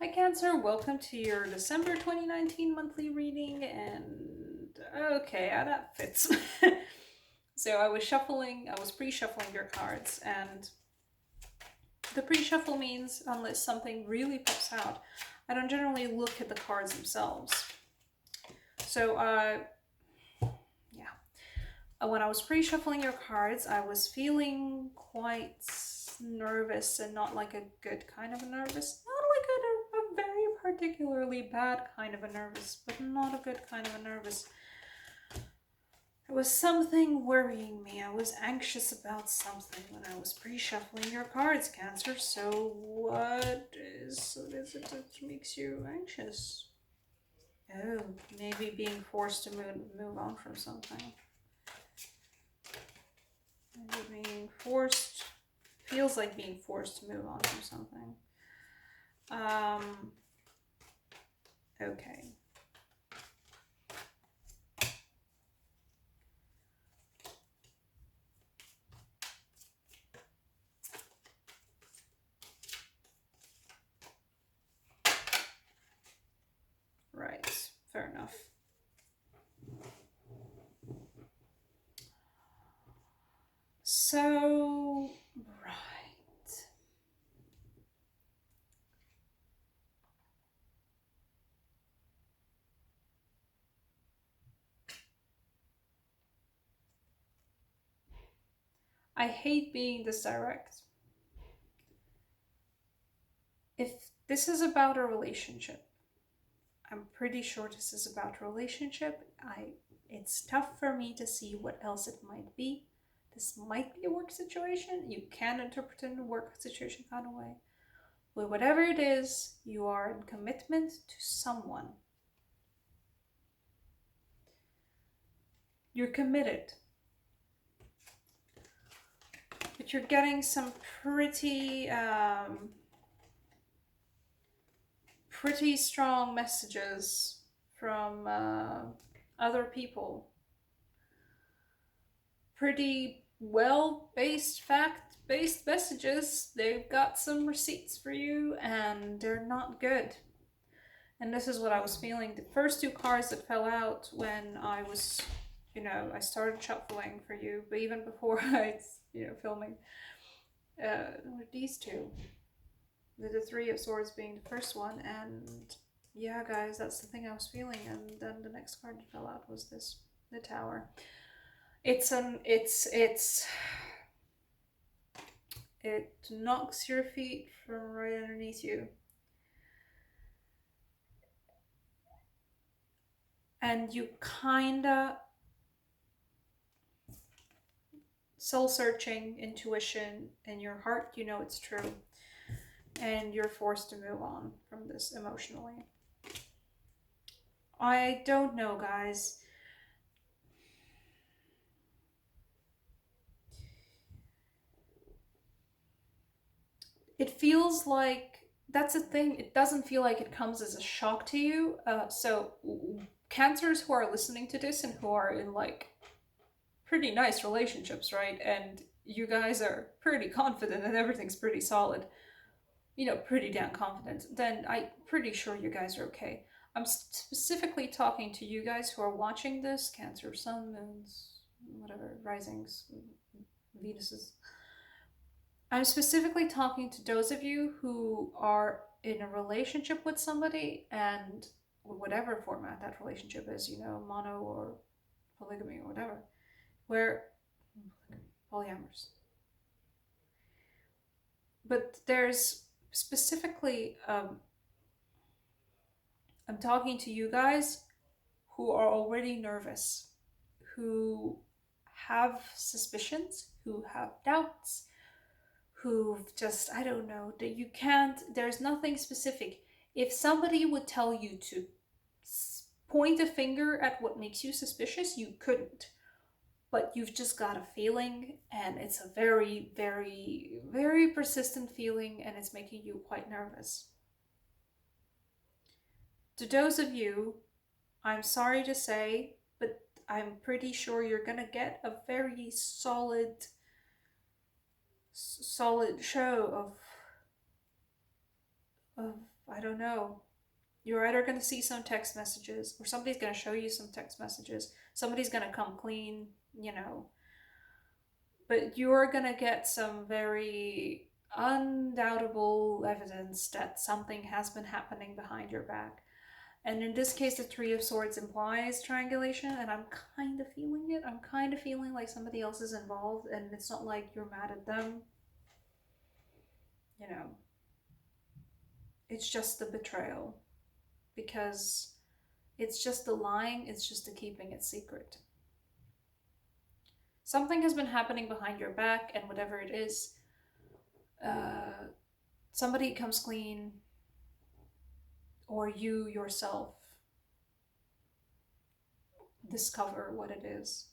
Hi Cancer, welcome to your December 2019 monthly reading, and okay, that fits. So I was pre-shuffling your cards, and the pre-shuffle means unless something really pops out, I don't generally look at the cards themselves. So, yeah. When I was pre-shuffling your cards, I was feeling quite nervous, and not like a good kind of a nervous. Not like a very particularly bad kind of a nervous, but not a good kind of a nervous. There was something worrying me. I was anxious about something when I was pre-shuffling your cards, Cancer. So what is it that makes you anxious? Oh, maybe being forced to move on from something. Maybe being forced feels like being forced to move on from something. Okay. Right. Fair enough. So, right. I hate being this direct. If this is about a relationship, I'm pretty sure this is about a relationship. It's tough for me to see what else it might be. This might be a work situation. You can interpret it in a work situation kind of way. But whatever it is, you are in commitment to someone. You're committed. But you're getting some pretty strong messages from other people. Pretty well based, fact based messages. They've got some receipts for you, and they're not good. And this is what I was feeling. The first two cards that fell out when I was, I started shuffling for you, but even before I, filming, were these two. The Three of Swords being the first one, and yeah, guys, that's the thing I was feeling. And then the next card that fell out was this, the Tower. It knocks your feet from right underneath you, and you kinda soul searching, intuition, in your heart, you know it's true, and you're forced to move on from this emotionally. I don't know, guys. It feels like that's a thing. It doesn't feel like it comes as a shock to you. So, cancers who are listening to this and who are in like pretty nice relationships, right? And you guys are pretty confident and everything's pretty solid, pretty damn confident, then I'm pretty sure you guys are okay. I'm specifically talking to you guys who are watching this, Cancer, Sun, Moons, whatever, Risings, Venuses. I'm specifically talking to those of you who are in a relationship with somebody, and whatever format that relationship is, mono or polygamy or whatever, where polyamorous. But there's specifically, I'm talking to you guys who are already nervous, who have suspicions, who have doubts, who've just, I don't know, that you can't, there's nothing specific. If somebody would tell you to point a finger at what makes you suspicious, you couldn't. But you've just got a feeling, and it's a very, very, very persistent feeling, and it's making you quite nervous. To those of you, I'm sorry to say, but I'm pretty sure you're gonna get a very solid show of, I don't know, you're either going to see some text messages or somebody's going to show you some text messages. Somebody's going to come clean, you know, but you're going to get some very undoubtable evidence that something has been happening behind your back. And in this case, the Three of Swords implies triangulation, and I'm kind of feeling it. I'm kind of feeling like somebody else is involved, and it's not like you're mad at them. You know, it's just the betrayal. Because it's just the lying, it's just the keeping it secret. Something has been happening behind your back, and whatever it is, somebody comes clean, or you yourself discover what it is.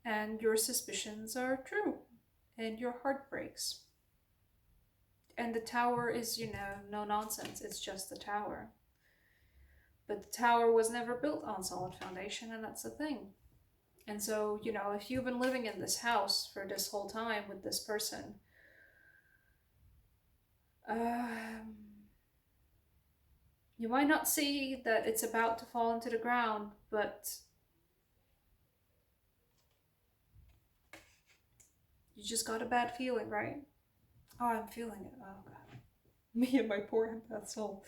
And your suspicions are true, and your heart breaks. And the tower is, you know, no nonsense, it's just the tower. But the tower was never built on solid foundation, and that's the thing. And so, you know, if you've been living in this house for this whole time with this person, you might not see that it's about to fall into the ground, but you just got a bad feeling, right? Oh, I'm feeling it. Oh, God. Me and my poor empath soul.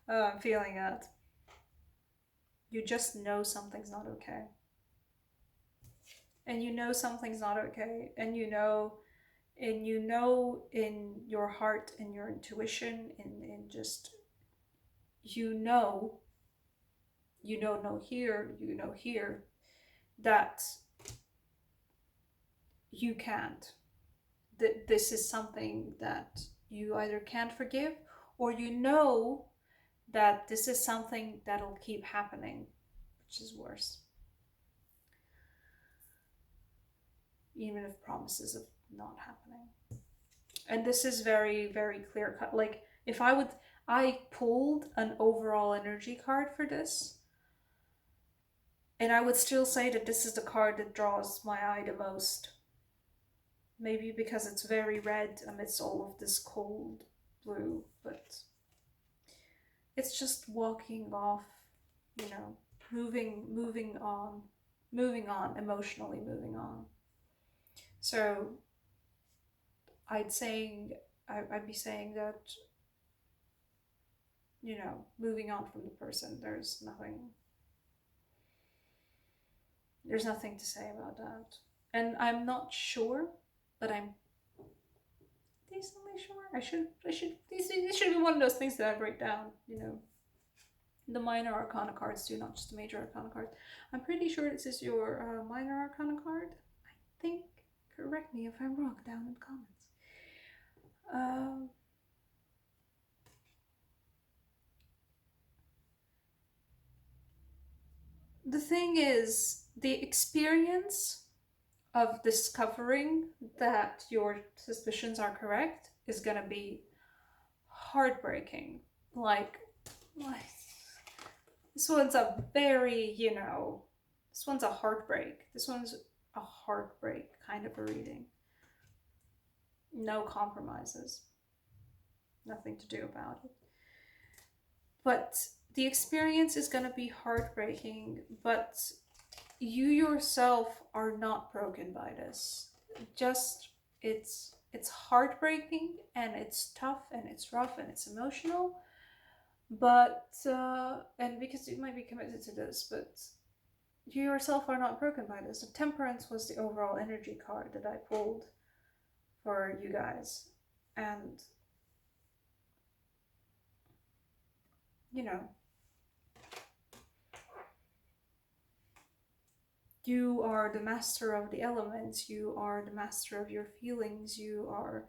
I'm feeling that. You just know something's not okay. And you know something's not okay. And you know in your heart, in your intuition, in just, you know here that you can't, that this is something that you either can't forgive, or you know that this is something that'll keep happening, which is worse, even if promises of not happening. And this is very, very clear cut. Like, if I pulled an overall energy card for this, and I would still say that this is the card that draws my eye the most. Maybe because it's very red amidst all of this cold blue, but it's just walking off, you know, moving on, emotionally moving on. So I'd be saying that, you know, moving on from the person, there's nothing to say about that. And I'm not sure, but I'm decently sure. This should be one of those things that I write down, you know. The minor arcana cards too, not just the major arcana cards. I'm pretty sure this is your minor arcana card. I think, correct me if I'm wrong down in the comments. The thing is, the experience of discovering that your suspicions are correct is gonna be heartbreaking. Like this one's a very, you know, this one's a heartbreak. This one's a heartbreak kind of a reading. No compromises. Nothing to do about it. But the experience is going to be heartbreaking, but you yourself are not broken by this. Just, it's heartbreaking, and it's tough, and it's rough, and it's emotional. But, and because you might be committed to this, but you yourself are not broken by this. The Temperance was the overall energy card that I pulled for you guys. And, you know, you are the master of the elements. You are the master of your feelings. You are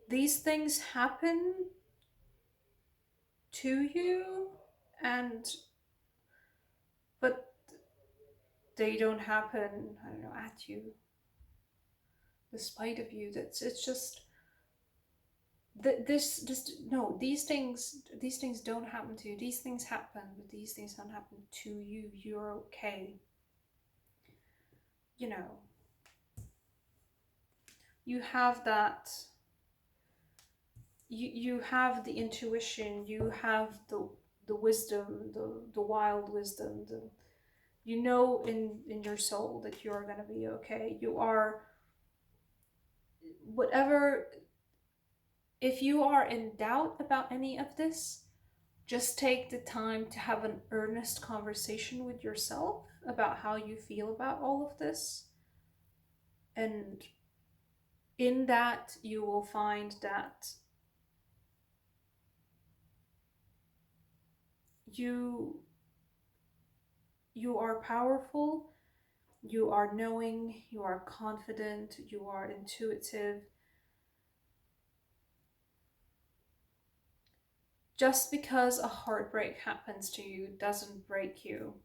these things happen to you, but they don't happen, I don't know, at you, despite of you. It's just no, these things don't happen to you. These things happen, but these things don't happen to you. You're okay. You know, you have that. You have the intuition. You have the wisdom, the wild wisdom. You know in your soul that you're gonna be okay. You are whatever. If you are in doubt about any of this, just take the time to have an earnest conversation with yourself about how you feel about all of this. And in that, you will find that you you are powerful, you are knowing, you are confident, you are intuitive. Just because a heartbreak happens to you doesn't break you.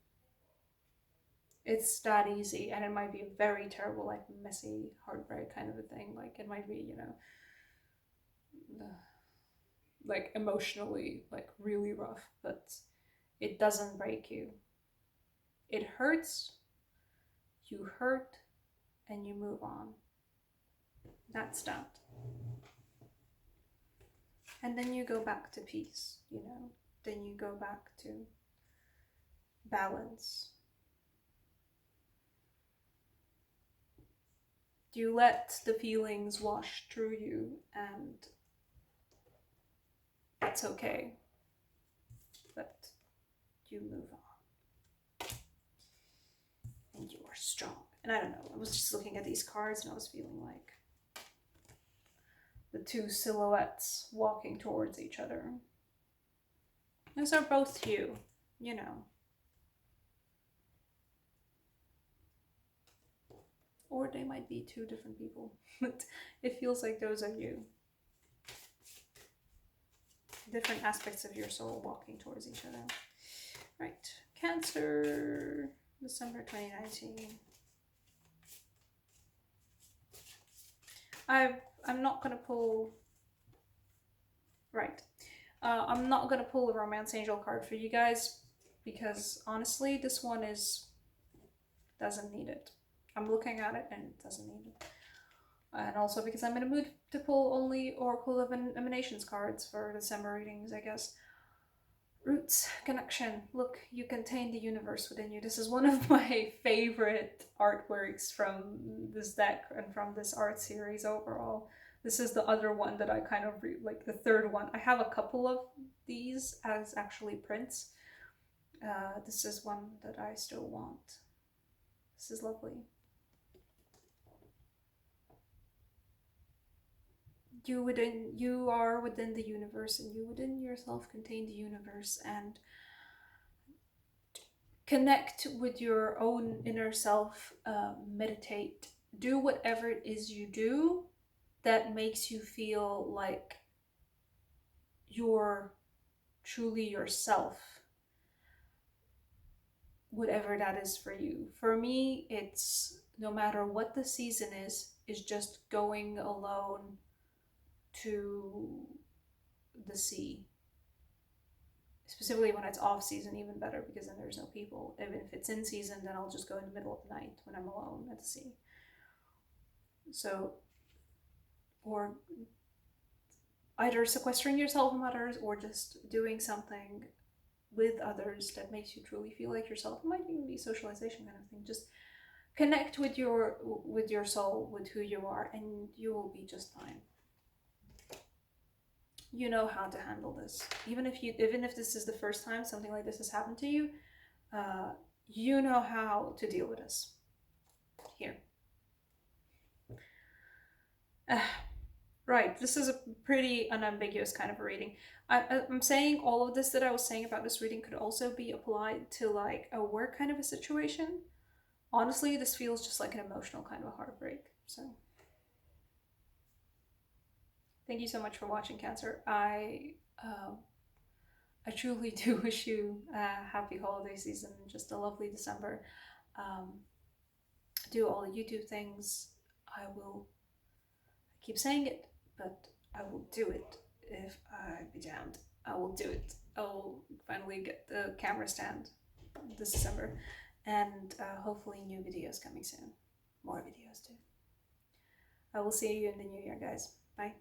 It's that easy, and it might be a very terrible, like messy heartbreak kind of a thing. Like it might be, like emotionally, like really rough, but it doesn't break you. It hurts, you hurt, and you move on. That's that. And then you go back to peace, then you go back to balance. You let the feelings wash through you, and that's okay. But you move on. And you are strong. And I don't know, I was just looking at these cards and I was feeling like the two silhouettes walking towards each other. Those are both you, you know. Or they might be two different people, but it feels like those are you. Different aspects of your soul walking towards each other. Right, Cancer, December 2019. I'm not gonna pull. Right. I'm not gonna pull a Romance Angel card for you guys because honestly, this one doesn't need it. I'm looking at it and it doesn't need it. And also because I'm in a mood to pull only Oracle of Emanations cards for December readings, I guess. Roots, connection. Look, you contain the universe within you. This is one of my favorite artworks from this deck and from this art series overall. This is the other one that I kind of like, the third one. I have a couple of these as actually prints. This is one that I still want. This is lovely. You are within the universe, and you within yourself contain the universe, and connect with your own inner self, meditate, do whatever it is you do that makes you feel like you're truly yourself, whatever that is for you. For me, it's no matter what the season is just going alone to the sea. Specifically when it's off season, even better, because then there's no people. Even if it's in season, then I'll just go in the middle of the night when I'm alone at the sea. So, or either sequestering yourself from others or just doing something with others that makes you truly feel like yourself. It might even be socialization kind of thing. Just connect with your soul, with who you are, and you will be just fine. You know how to handle this. Even if this is the first time something like this has happened to you, you know how to deal with this. Here. Right, this is a pretty unambiguous kind of a reading. I'm saying all of this that I was saying about this reading could also be applied to like a work kind of a situation. Honestly, this feels just like an emotional kind of a heartbreak. So thank you so much for watching, Cancer. I truly do wish you a happy holiday season, just a lovely December. Do all the YouTube things. I will keep saying it, but I will do it. if I be damned. I will do it. I'll finally get the camera stand this December, and hopefully new videos coming soon. More videos too. I will see you in the new year, guys. Bye.